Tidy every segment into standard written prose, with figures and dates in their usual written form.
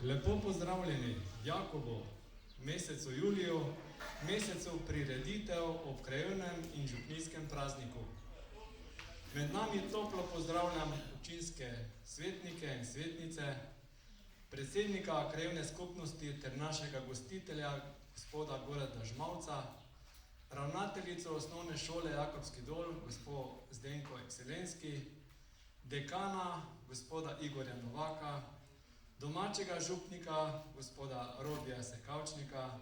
Lepo pozdravljeni Jakobu, mesecu Juliju, mesecu prireditev ob krajevnem in župnijskem prazniku. Med nami toplo pozdravljam občinske svetnike in svetnice, predsednika krajevne skupnosti ter našega gostitelja, gospoda Goreta Žmavca, ravnateljico osnovne šole Jakobski dol, gospod Zdenko Ekselenski, dekana, gospoda Igorja Novaka, domačega župnika, gospoda Robija Sekavčnika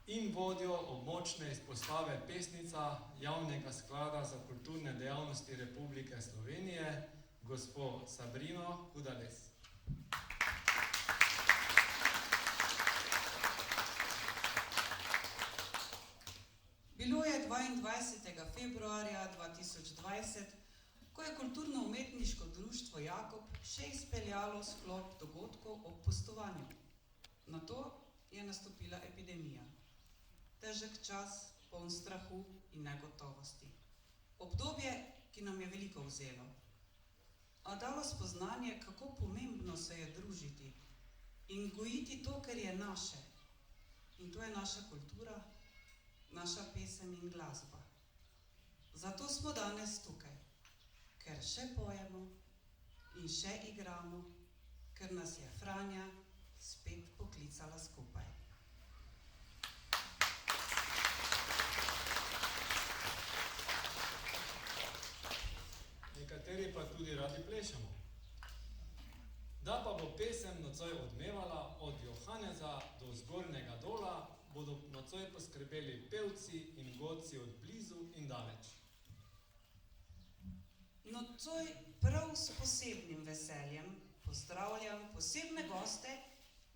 in vodjo območne izpostave pesnica Javnega sklada za kulturne dejavnosti Republike Slovenije, gospod Sabrino Hudales. Bilo je 22. februarja 2020, ko je kulturno-umetniško društvo Jakob še izpeljalo sklop dogodkov ob pustovanju. Nato je nastopila epidemija. Težek čas, poln strahu in negotovosti. Obdobje, ki nam je veliko vzelo, a dalo spoznanje, kako pomembno se je družiti in gojiti to, kar je naše. In to je naša kultura, naša pesem in glasba. Zato smo danes tukaj. Ker še pojemo in še igramo, ker nas je Franja spet poklicala skupaj. Nekateri pa tudi radi plešemo. Da pa bo pesem nocoj odmevala od Johaneza do Zgornjega dola, bodo nocoj poskrbeli pevci in godci od blizu in daleč. Nocoj prav s posebnim veseljem pozdravljam posebne goste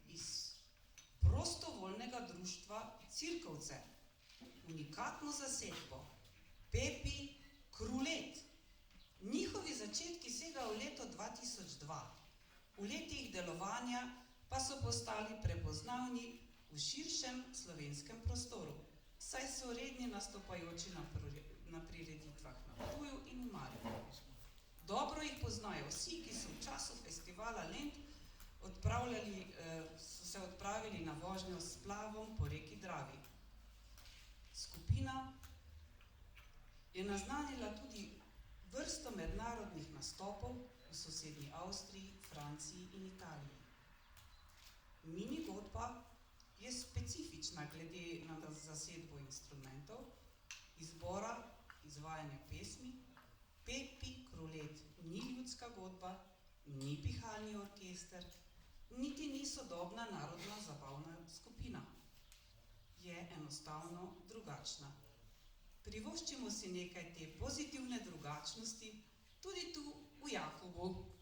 iz prostovoljnega društva Cirkovce. Unikatno zasedbo Pepi Krulet. Njihovi začetki segajo v leto 2002. V letih delovanja pa so postali prepoznavni v širšem slovenskem prostoru, saj so redni nastopajoči na prireditvah na Ptuju in v Mariboru. Dobro jih poznajo vsi, ki so v času festivala Lent so se odpravili na vožnjo s splavom po reki Dravi. Skupina je naznanila tudi vrsto mednarodnih nastopov v sosednji Avstriji, Franciji in Italiji. Mini godba je specifična glede na zasedbo instrumentov, izbora, izvajanja pesmi. Pepi Krulet ni ljudska godba, ni pihalni orkester, niti ni sodobna narodna zabavna skupina. Je enostavno drugačna. Privoščimo si nekaj te pozitivne drugačnosti tudi tu v Jakobu.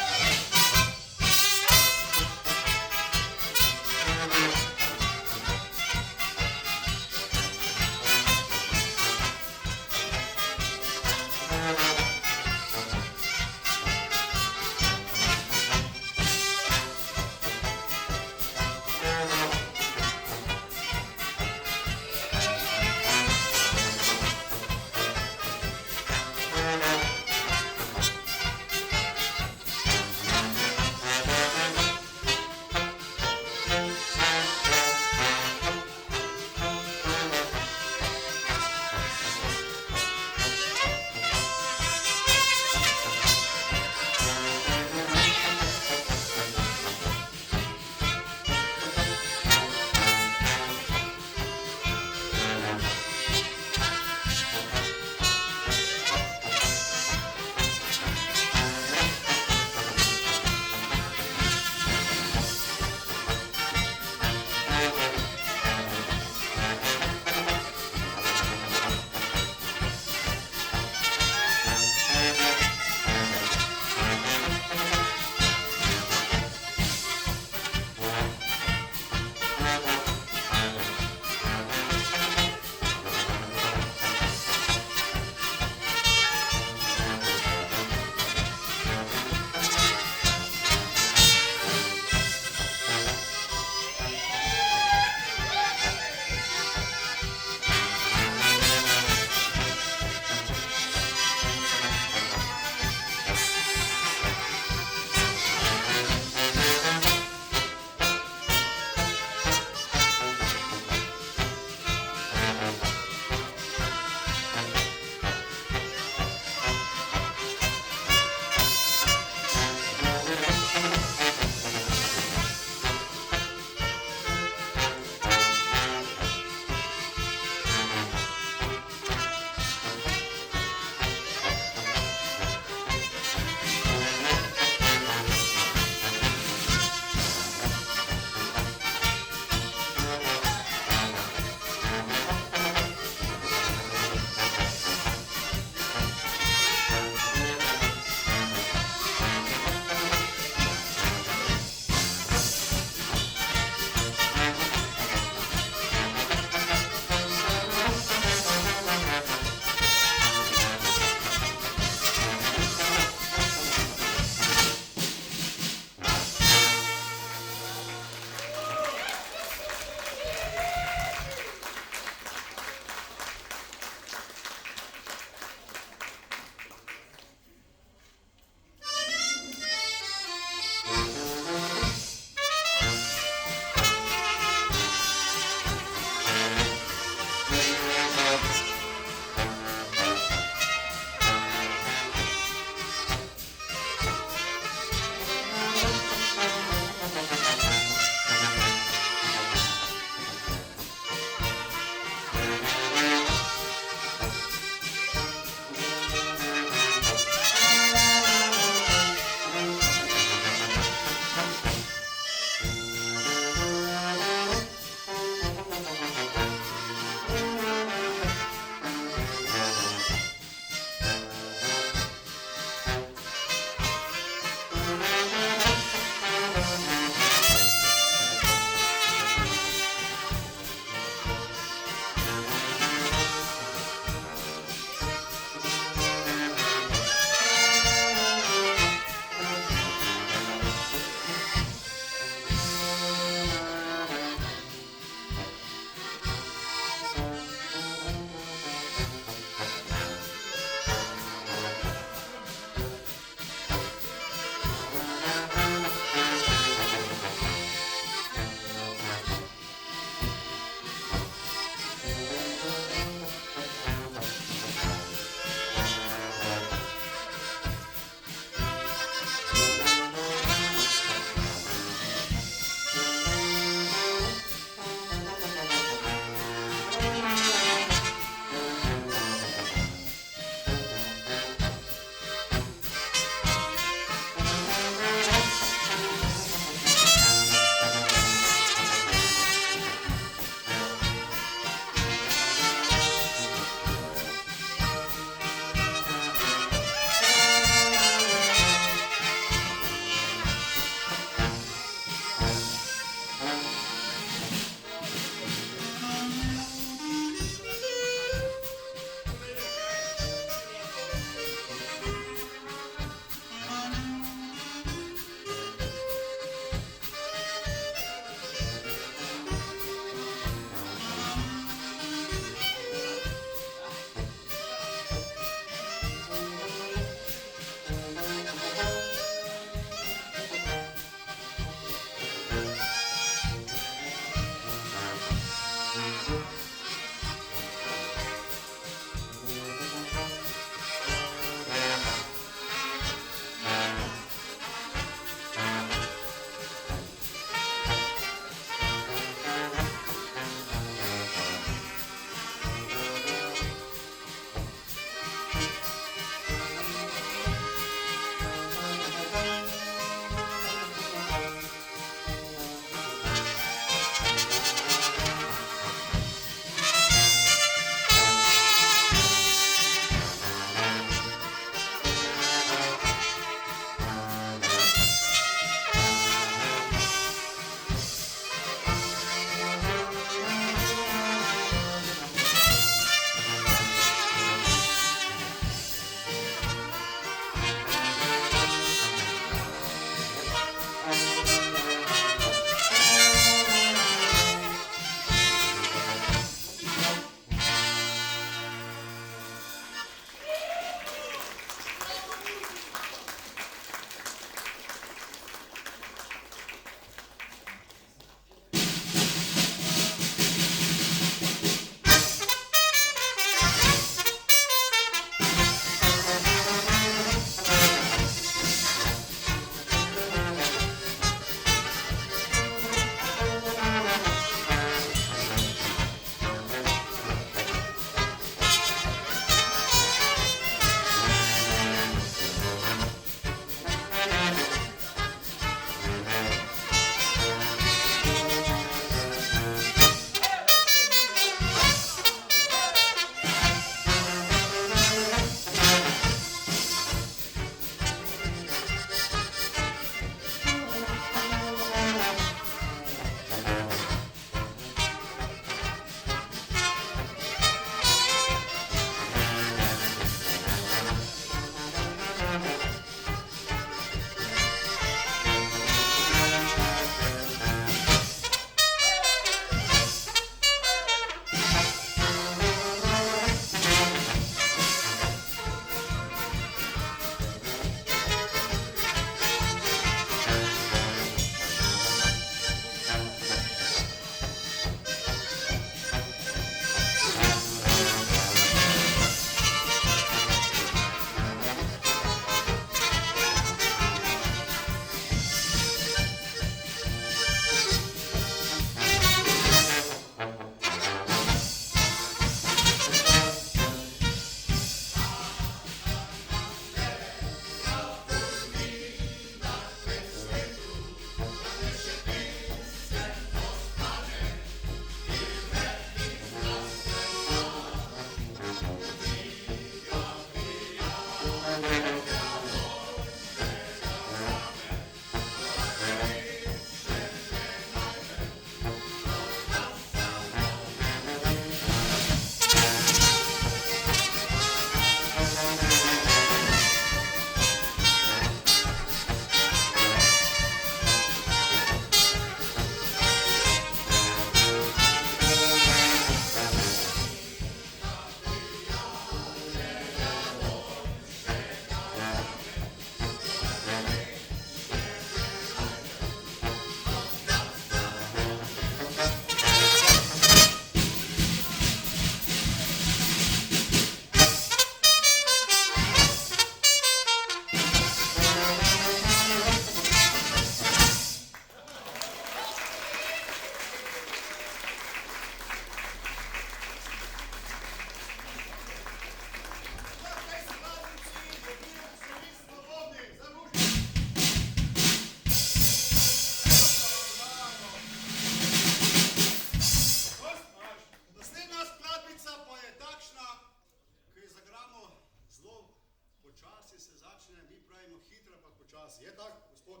počasi. Je tako, gospod?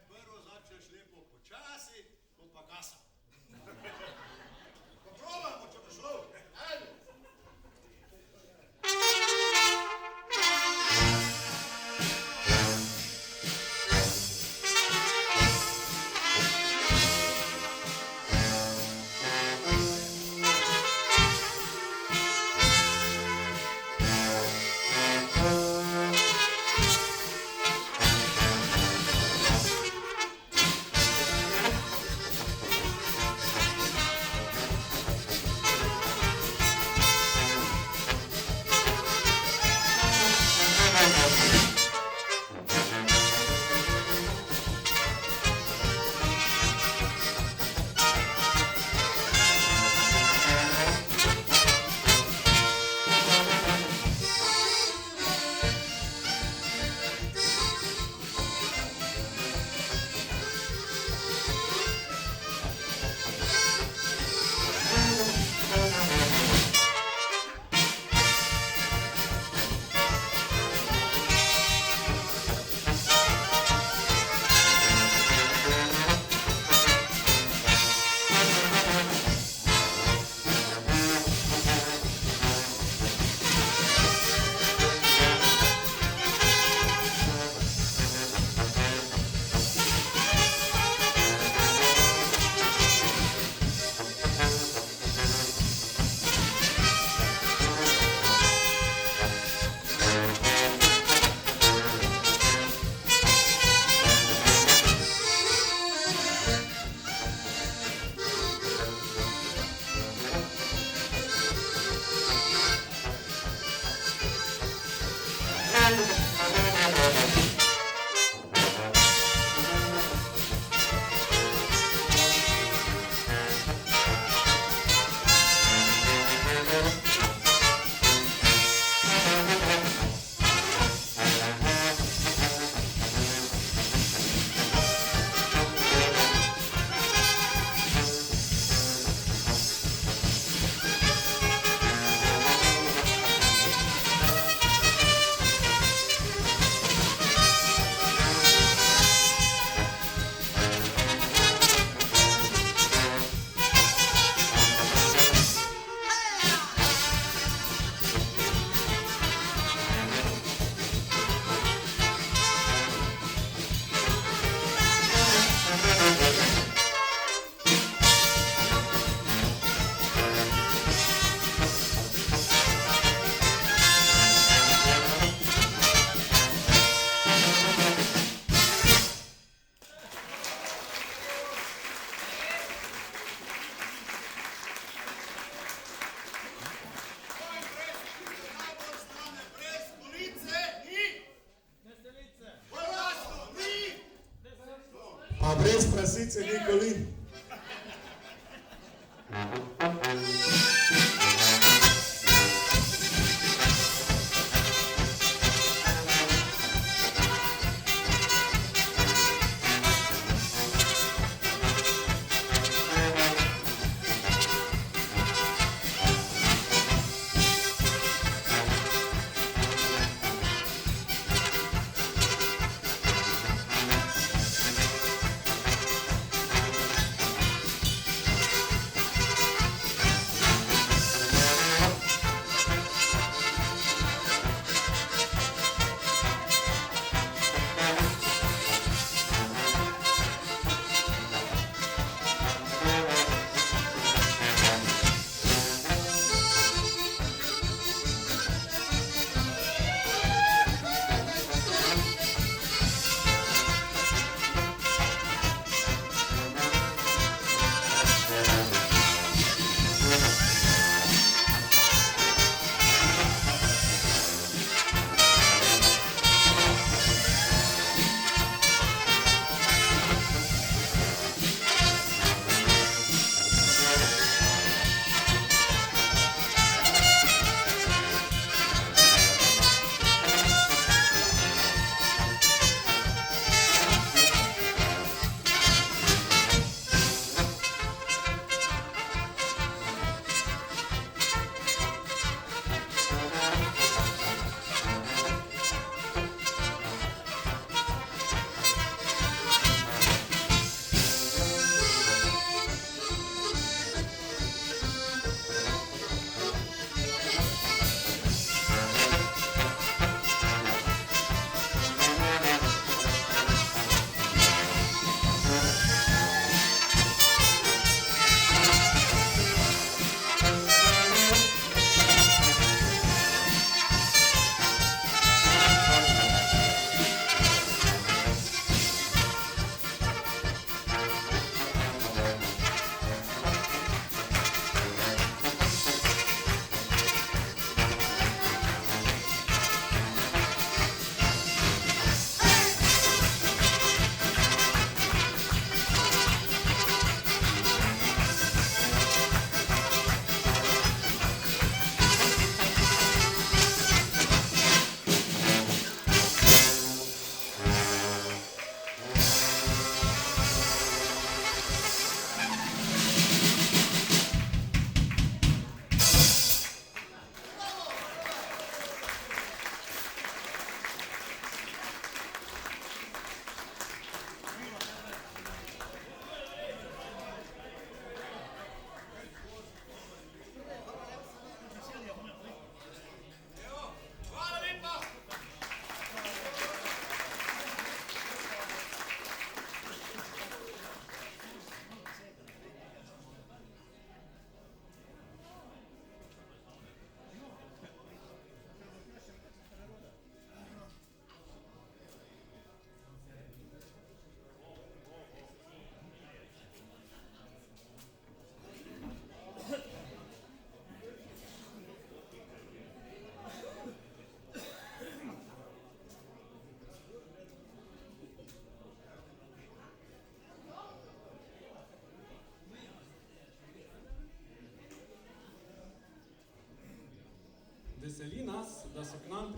Prvo začneš lepo počasi, to pa gasa. Pa probamo, če bo šlo. Ajde. A brez prasice ni kolin.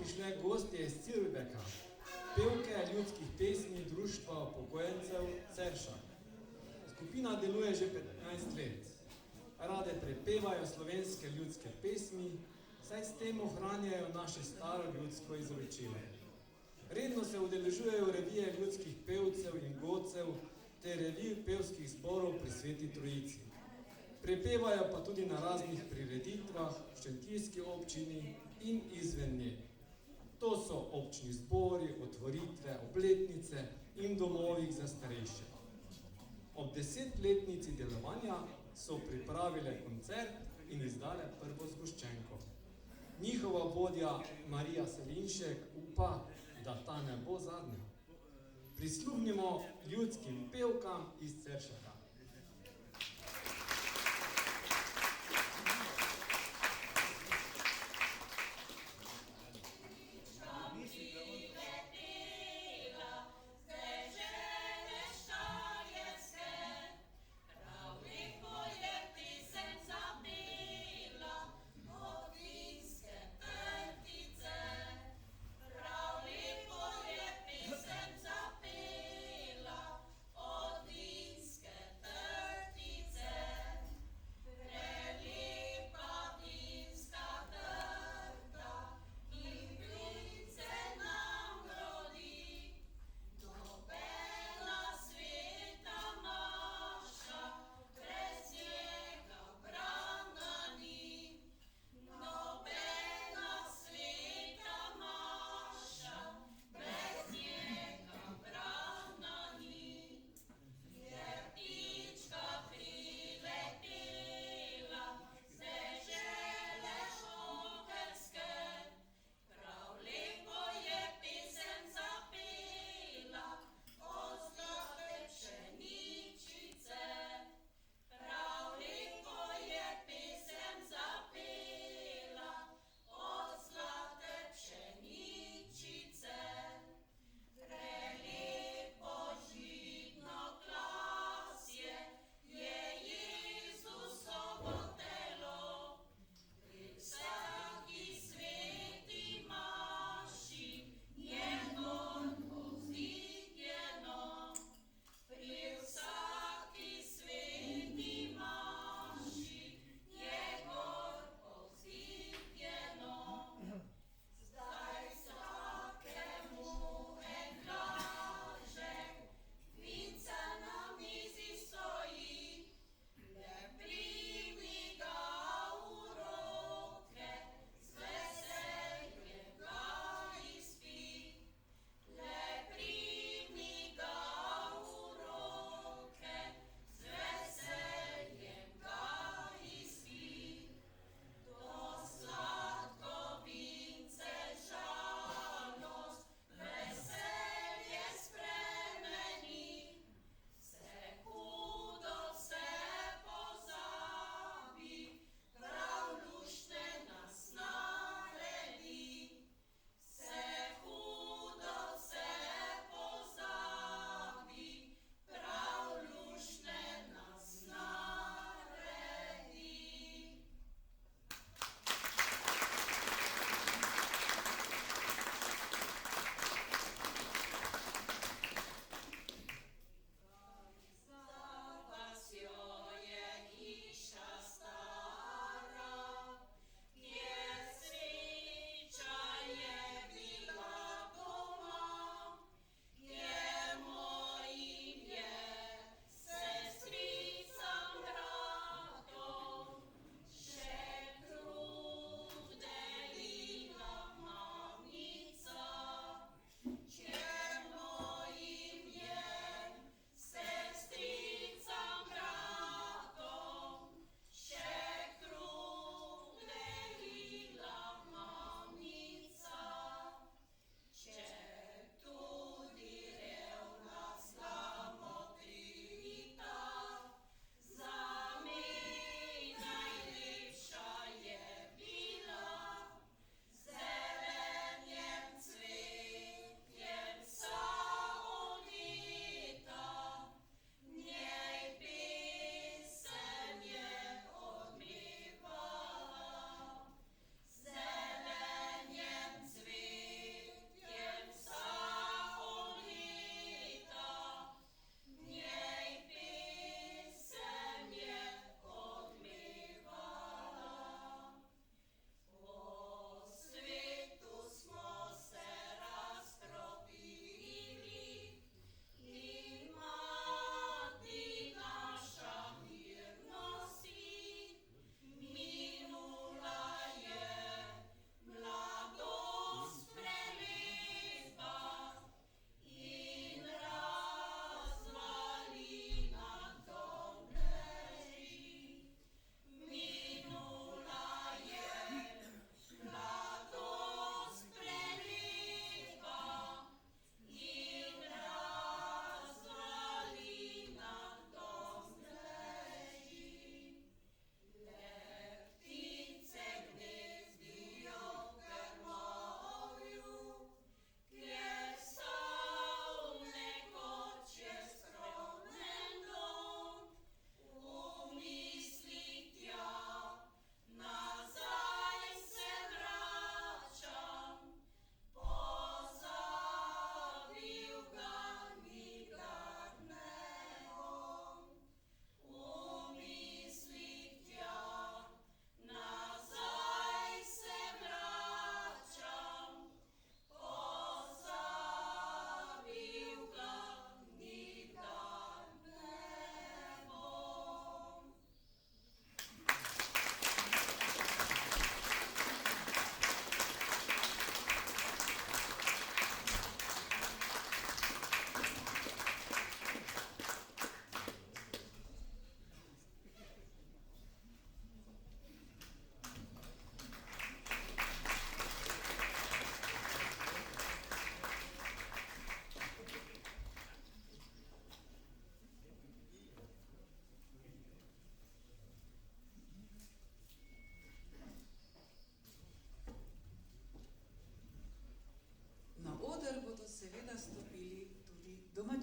prišle gostje iz Cirbeka, pevke ljudskih pesmi Društva upokojencev Ceršak. Skupina deluje že 15 let. Rade prepevajo slovenske ljudske pesmi, saj s tem ohranjajo naše staro ljudsko izročilo. Redno se udeležujejo revije ljudskih pevcev in godcev ter revij pevskih zborov pri Sveti Trojici. Prepevajo pa tudi na raznih prireditvah v Šentjurski občini in izven nje. To so občni zbori, otvoritve, obletnice in domovih za starejše. Ob 10-letnici delovanja so pripravile koncert in izdale prvo zgoščenko. Njihova vodja Marija Selinšek upa, da ta ne bo zadnja. Prisluhnimo ljudskim pevkam iz Ceršaka.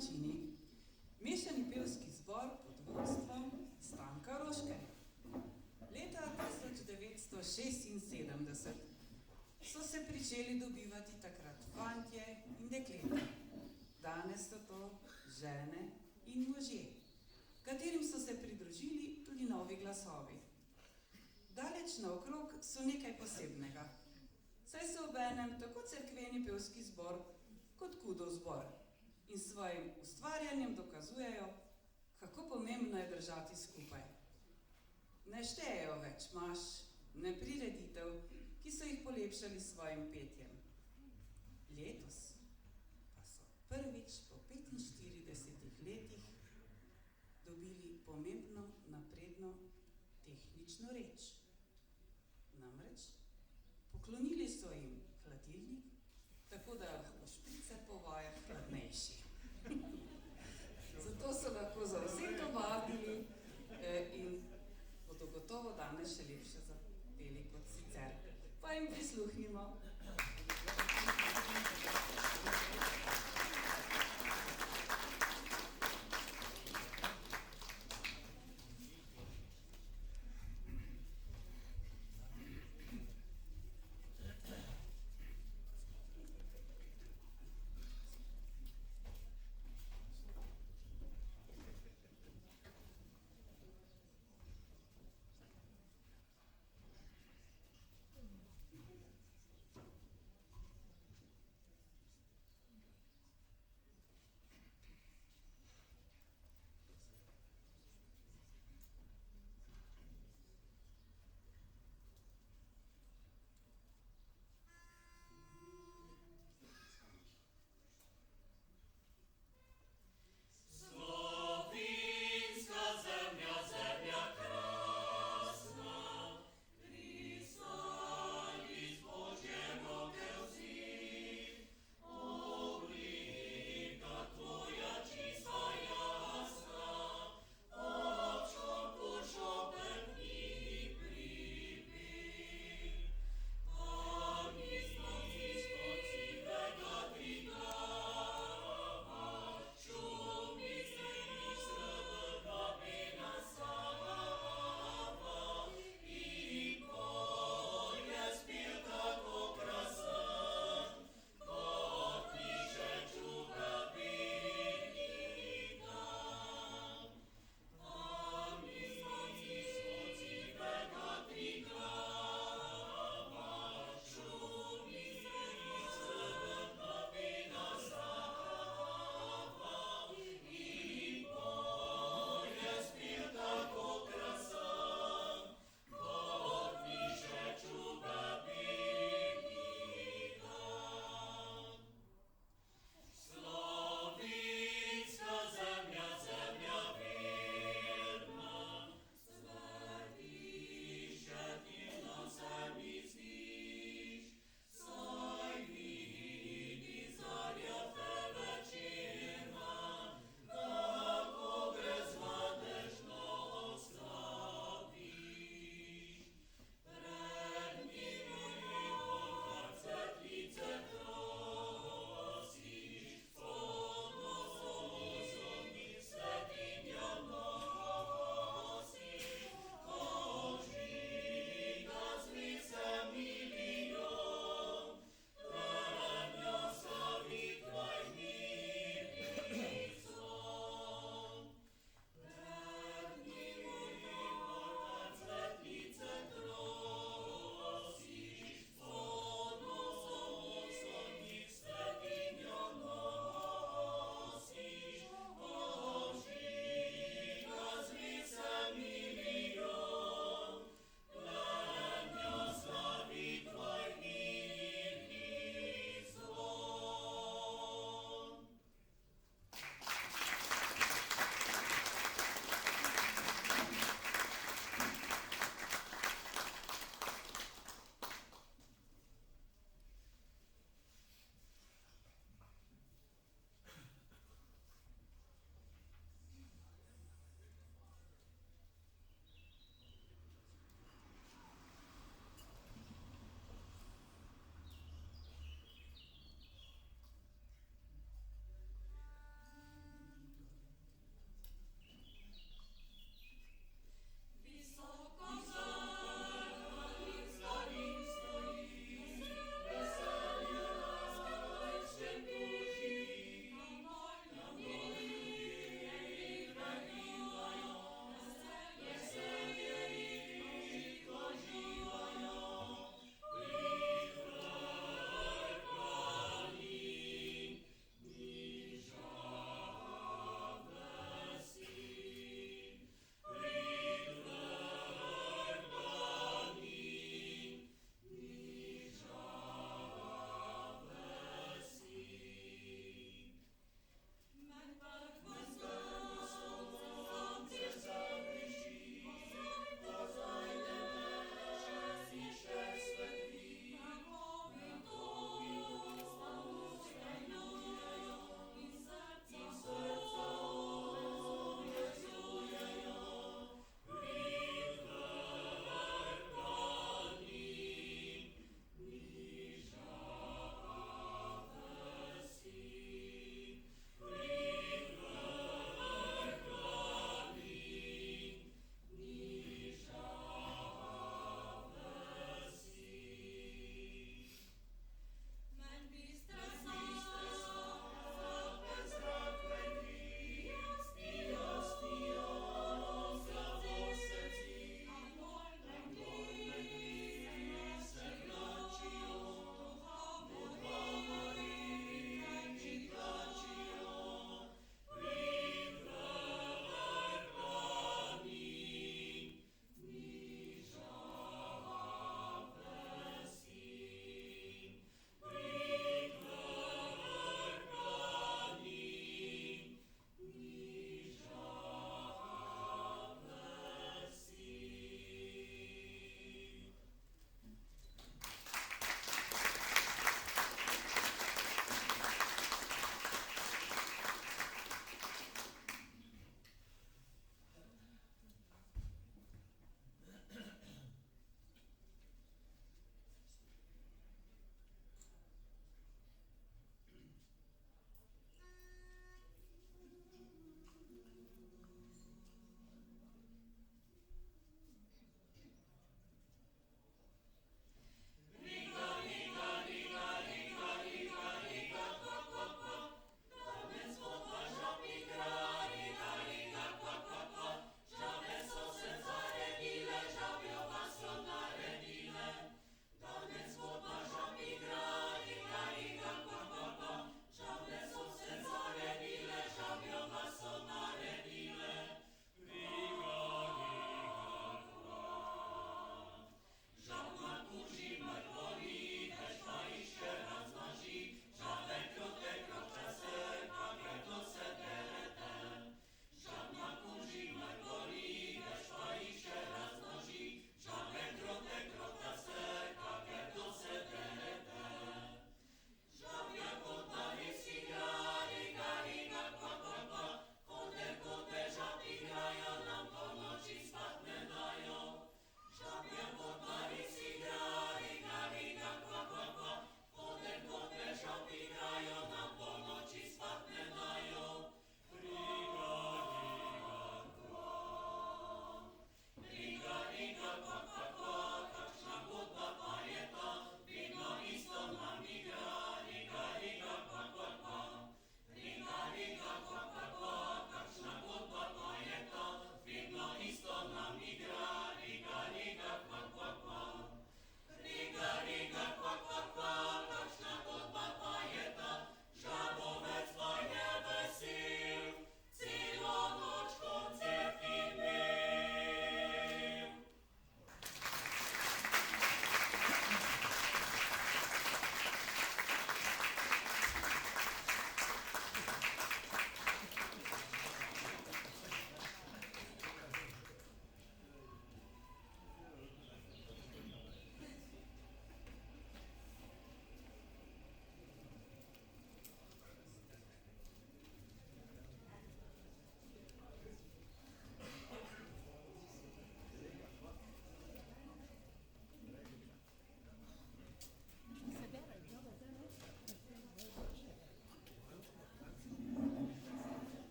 domačini, mešani pevski zbor pod vodstvom Stanka Roškarja. Leta 1976 so se pričeli dobivati takrat fantje in dekleta. Danes so to žene in možje, katerim so se pridružili tudi novi glasovi. Daleč naokrog so nekaj posebnega, saj so obenem tako cerkveni pevski zbor kot Kudov zbor in s svojim ustvarjanjem dokazujejo, kako pomembno je držati skupaj. Ne štejejo več maš, ne prireditev, ki so jih polepšali s svojim petjem. Letos pa so prvič po 45 letih dobili pomembno napredno tehnično reč. Namreč poklonili so jim hladilnik, tako da je lahko špice po vajah hladnejši. Zato so lahko zavzeto vabili in bodo gotovo danes še lepše zapeli kot sicer. Pa jim prisluhnimo.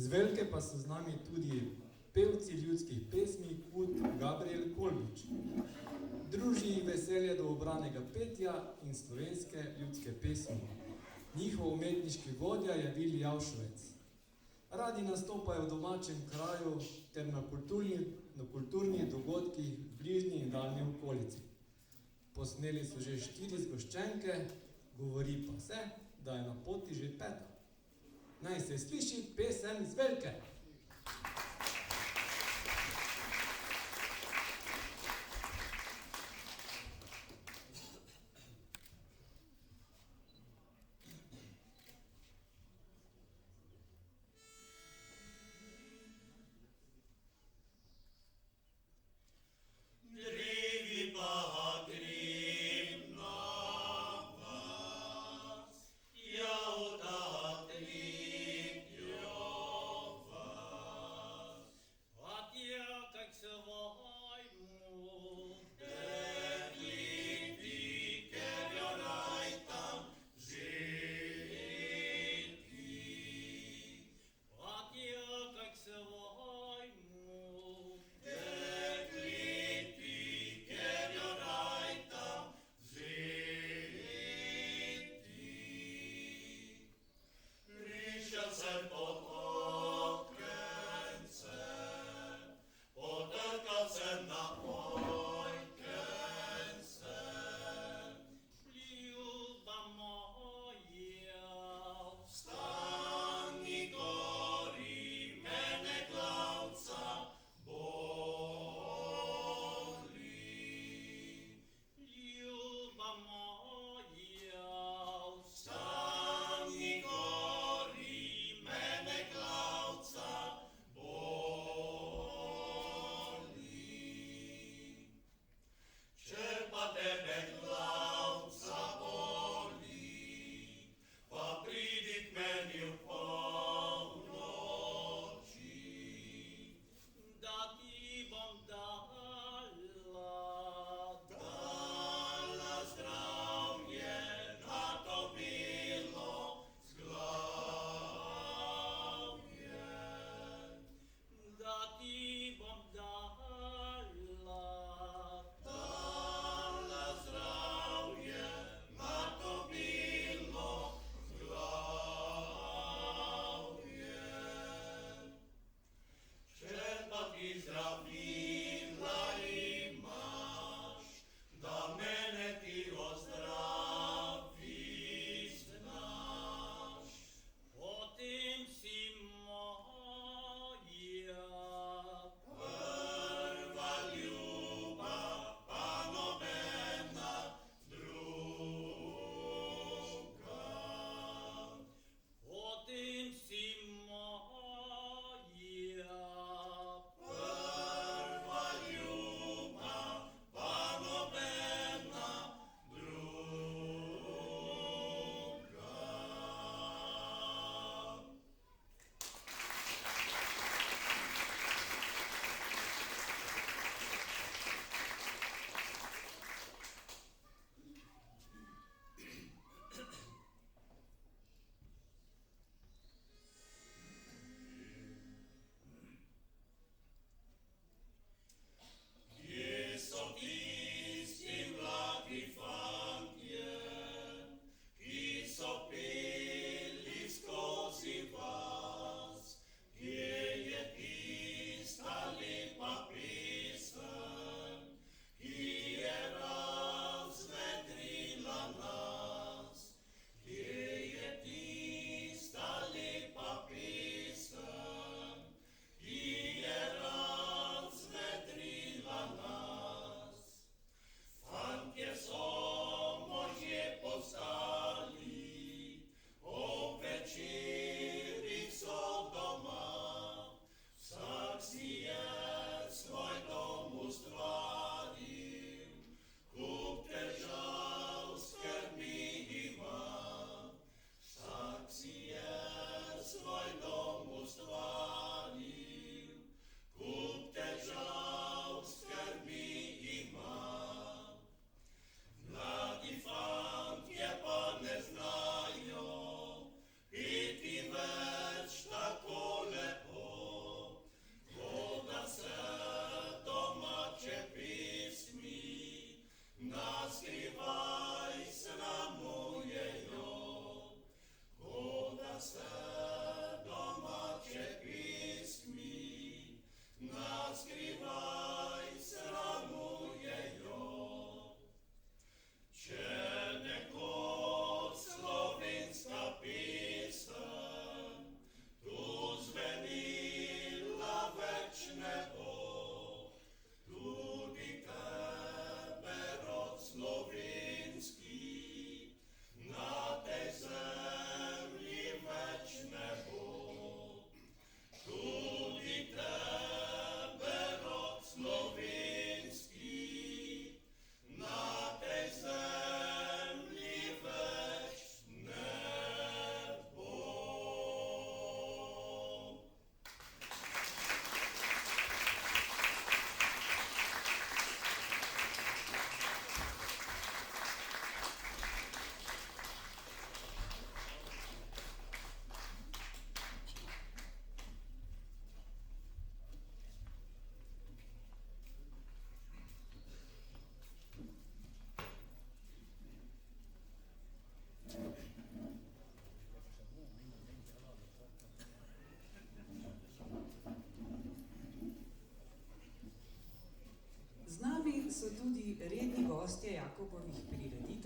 Z Velike pa so z nami tudi pevci ljudskih pesmi kot Gabriel Kolbič. Druži jih veselje do obranega petja in slovenske ljudske pesmi. Njihov umetniški vodja je Vili Javšovec. Radi nastopajo v domačem kraju ter na kulturnih dogodkih v bližnji in daljni okolici. Posneli so že 4 zgoščenke, govori pa se, da je na poti že 5. Naj se sliši pesem z Velike.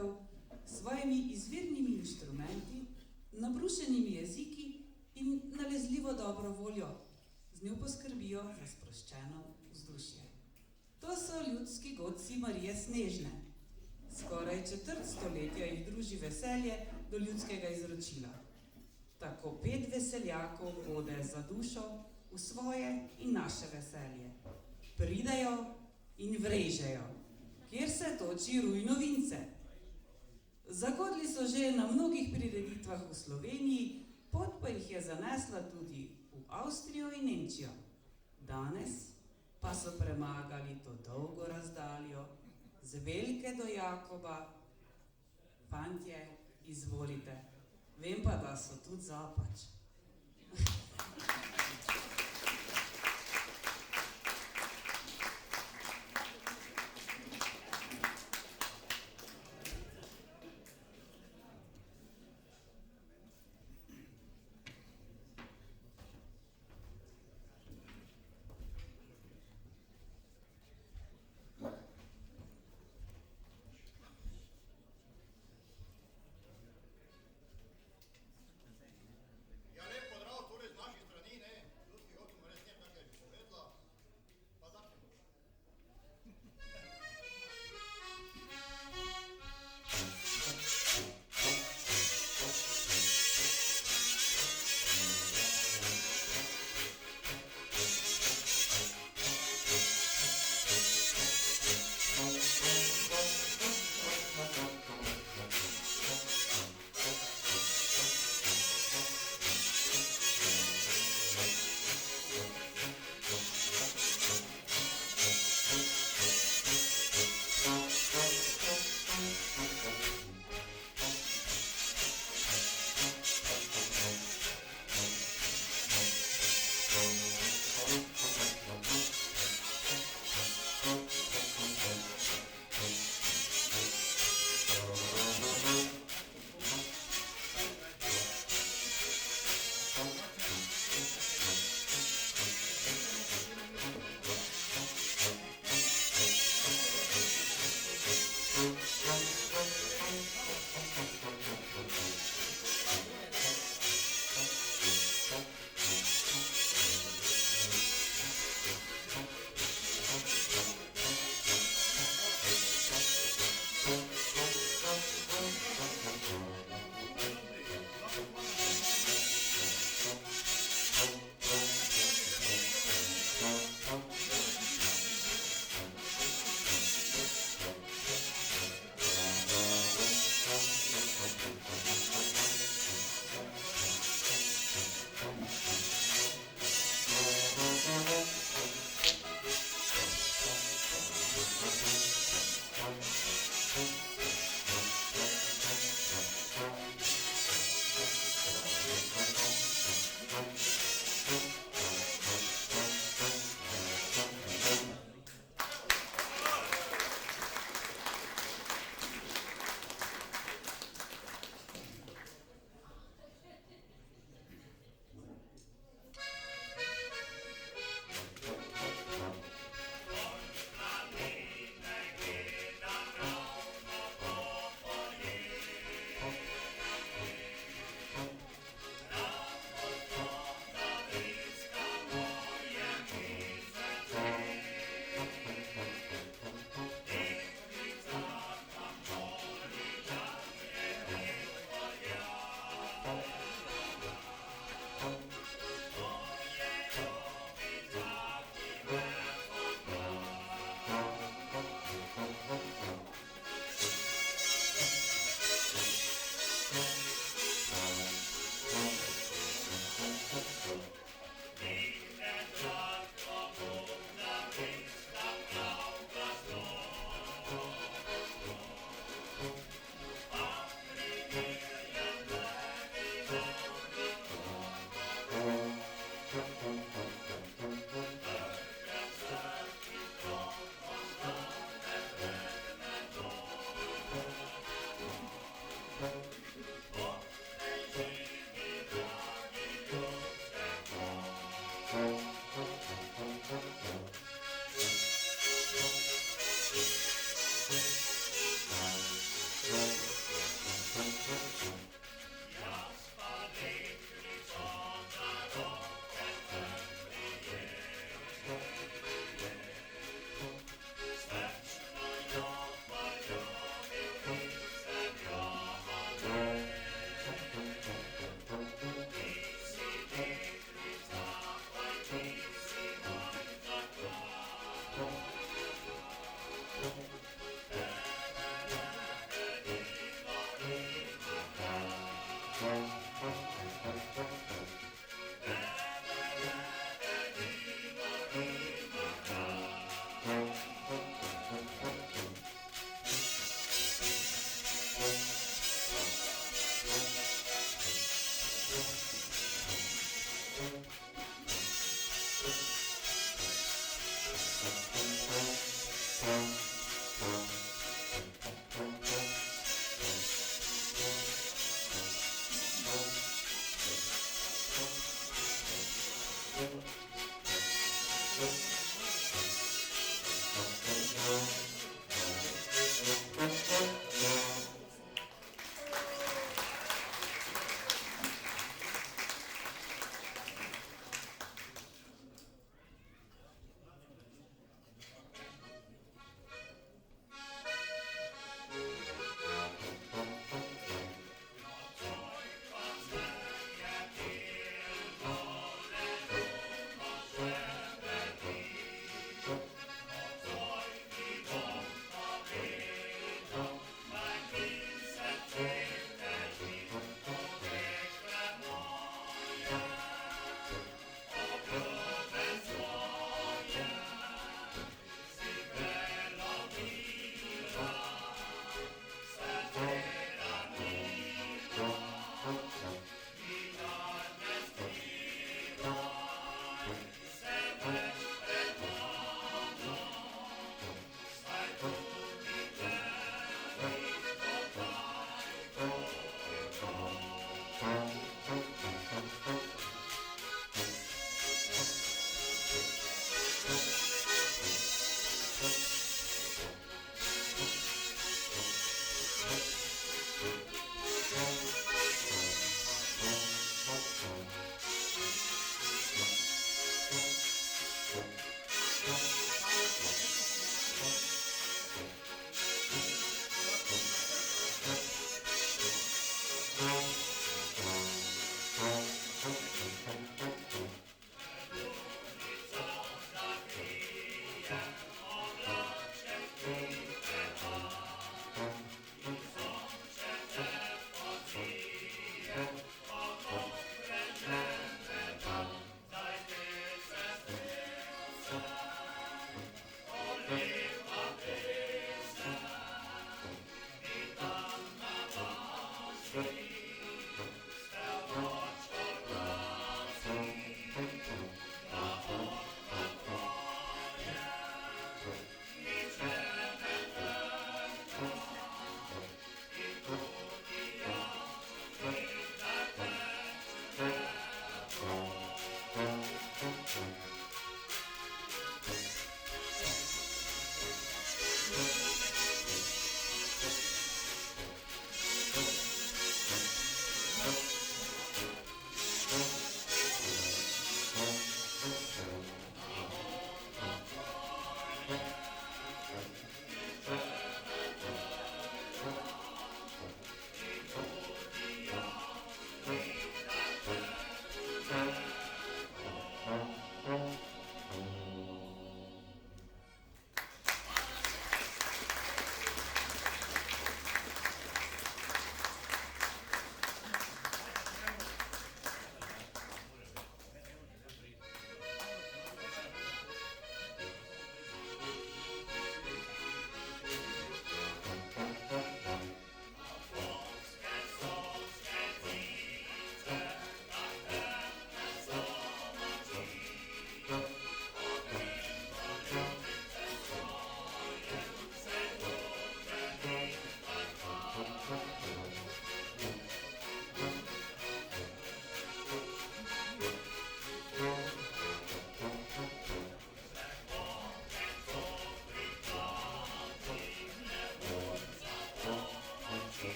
prireditev s svojimi izvirnimi inštrumenti, nabrušenimi jeziki in nalezljivo dobro voljo. Z njo poskrbijo za sproščeno vzdušje. To so ljudski godci Marije Snežne. Skoraj četrt stoletja jih druži veselje do ljudskega izročila. Tako 5 veseljakov bode za dušo v svoje in naše veselje. Pridejo in vrežejo, kjer se toči ruj novince. Zagodli so že na mnogih prireditvah v Sloveniji, pot pa jih je zanesla tudi v Avstrijo in Nemčijo. Danes pa so premagali to dolgo razdaljo z Velike do Jakoba. Fantje, izvolite. Vem pa, da so tudi Zapač. Ja, lep pozdrav torej z naše strani, ne? Ljudski god, ki mu res njem nekaj bi povedala. Pa začnemo.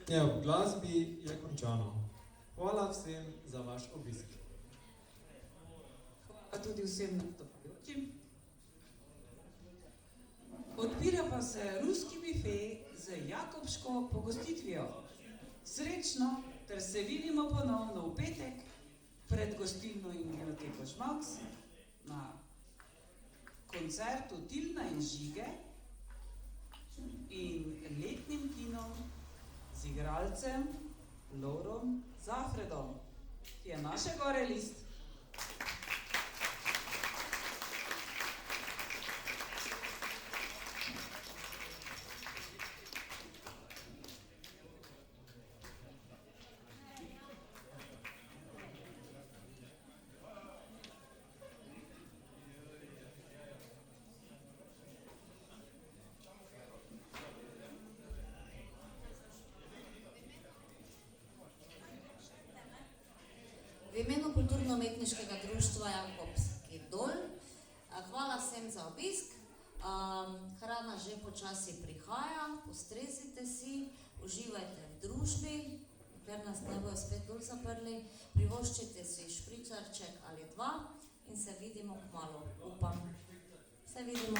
Ja, ob glasbi je končano. Hvala vsem za vaš obisk. Hvala tudi vsem nastopajočim. Odpira pa se ruski bife z jakobško pogostitvijo. Srečno, ter se vidimo ponovno v petek pred gostilno in Kinoteko Žmavc na koncertu Tilna in Žige in letnim kinom z igralcem Lorom Zafredom, ki je naše gore list. V imenu Kulturno-umetniškega društva Jakobski dol, hvala vsem za obisk. Hrana že počasi prihaja, postrezite si, uživajte v družbi, ker nas ne bojo spet dol zaprli, privoščite si špricarček ali dva in se vidimo kmalu, upam. Se vidimo.